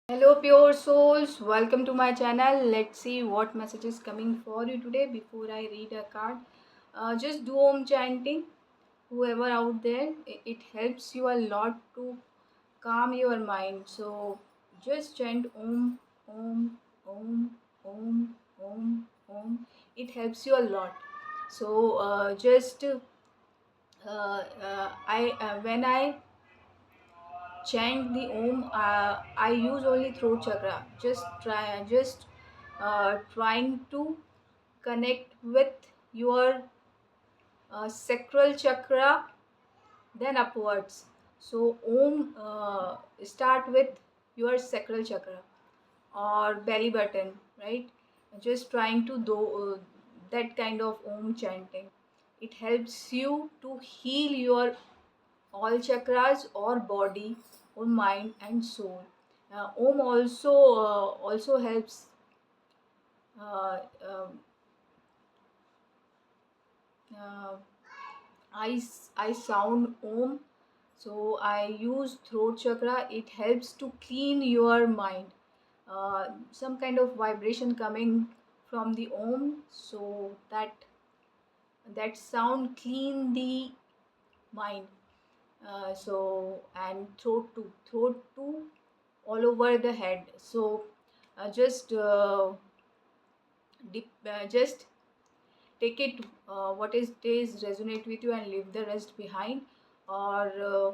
Hello, pure souls. Welcome to my channel. Let's see what message is coming for you today. Before I read a card, just do Om chanting. Whoever out there, it helps you a lot to calm your mind. So just chant Om, Om, Om, Om, Om, Om. It helps you a lot. So just I when I chant the Om, I use only throat chakra. Just trying to connect with your sacral chakra, then upwards. So Om start with your sacral chakra or belly button, right? Just trying to do that kind of Om chanting. It helps you to heal your all chakras or body or mind and soul. Om also helps uh, um, uh, I sound Om. So I use throat chakra. It helps to clean your mind. Some kind of vibration coming from the Om, so that sound clean the mind. So and throat to all over the head. So just take it what is resonate with you and leave the rest behind, or uh,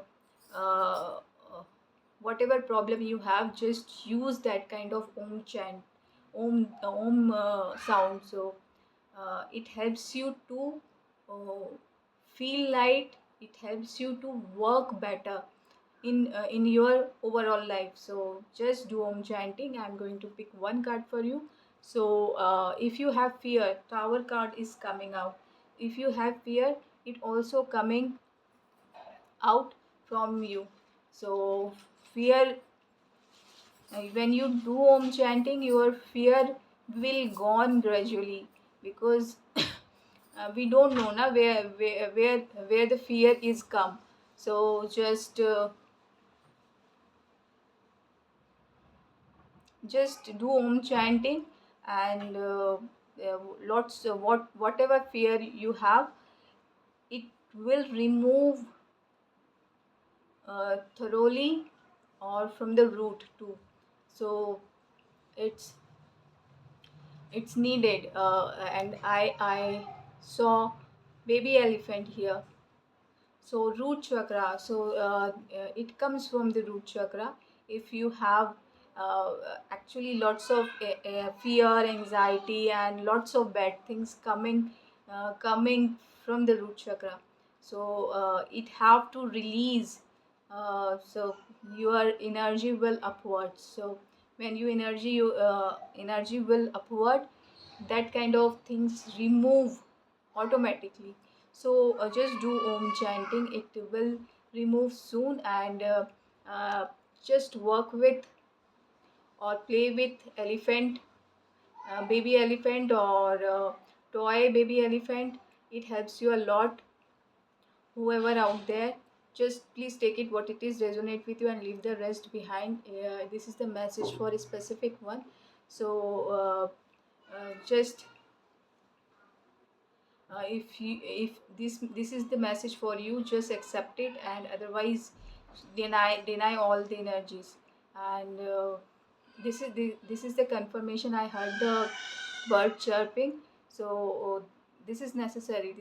uh, whatever problem you have, just use that kind of Om chant, Om sound. So it helps you to uh, feel light. It helps you to work better in your overall life. So just do Om chanting. I'm going to pick one card for you. So if you have fear, Tower card is coming out. If you have fear, it also coming out from you. So fear, when you do Om chanting, your fear will gone gradually, because we don't know na where the fear is come. So just do Om chanting, and lots whatever fear you have, it will remove thoroughly, or from the root too. So it's it's needed. And I saw baby elephant here. So root chakra, so it comes from the root chakra. If you have uh, actually lots of fear, anxiety, and lots of bad things coming from the root chakra, so it have to release. So your energy will upwards. So when you energy will upward, that kind of things remove automatically. So just do Om chanting. It will remove soon. And just work with or play with elephant, baby elephant, or toy baby elephant. It helps you a lot. Whoever out there, just please take it what it is resonate with you and leave the rest behind. This is the message for a specific one. So just if this is the message for you, just accept it, and otherwise deny all the energies. And this is the confirmation. I heard the bird chirping. So this is necessary.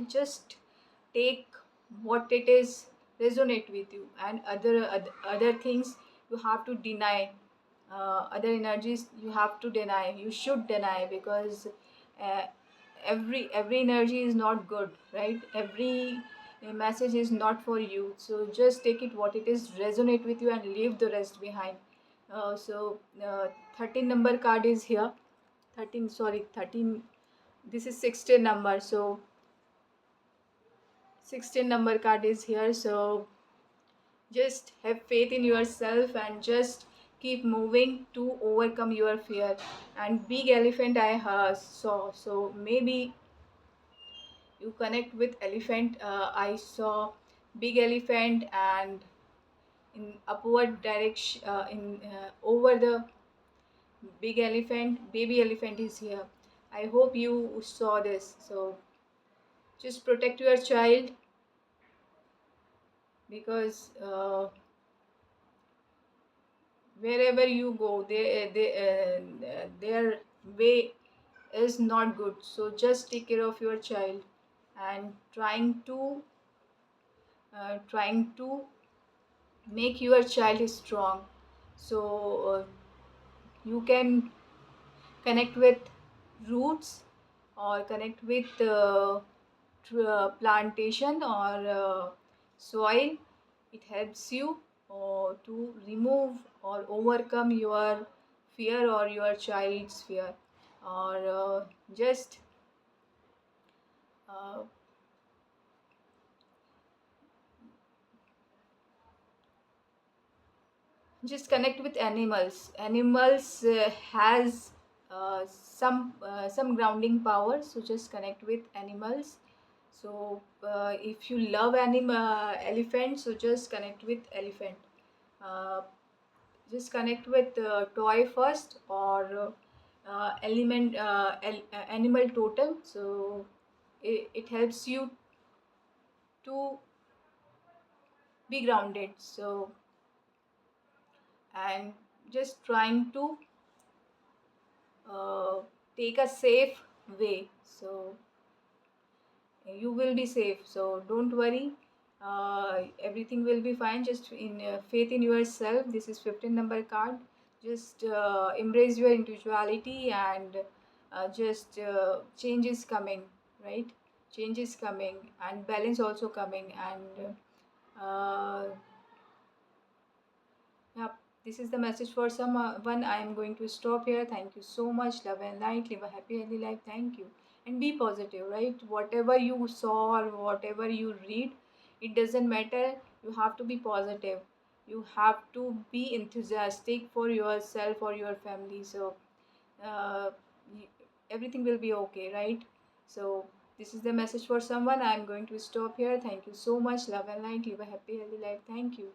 Just take what it is resonate with you, and other things you have to deny. Other energies you have to deny, you should deny, because uh, every energy is not good, right? Every message is not for you. So just take it what it is resonate with you and leave the rest behind. So 13 number card is here. 13, sorry, 13. This is 16 number. So 16 number card is here. So just have faith in yourself and just keep moving to overcome your fear. And big elephant I saw. So maybe you connect with elephant. I saw big elephant, and in upward direction, in over the big elephant. Baby elephant is here. I hope you saw this. So just protect your child, because wherever you go, their way is not good. So just take care of your child, and trying to make your child strong. So you can connect with roots, or connect with plantation, or soil. It helps you to remove or overcome your fear, or your child's fear, or uh, just connect with animals. Animals has some grounding power, so just connect with animals. So if you love elephant, so just connect with elephant. uh, just connect with toy first, or animal totem. So it helps you to be grounded. So, and just trying to uh, take a safe way, so you will be safe. So don't worry, everything will be fine. Just in faith in yourself. This is 15 number card. Just embrace your individuality, and just change is coming, right? Change is coming, and balance also coming, and yeah, this is the message for someone. I am going to stop here. Thank you so much. Love and light. Live a happy, healthy life. Thank you. And be positive, right? Whatever you saw or whatever you read, it doesn't matter. You have to be positive. You have to be enthusiastic for yourself or your family. So, uh, y- everything will be okay, right? So, this is the message for someone. I am going to stop here. Thank you so much. Love and light. Live a happy, healthy life. Thank you.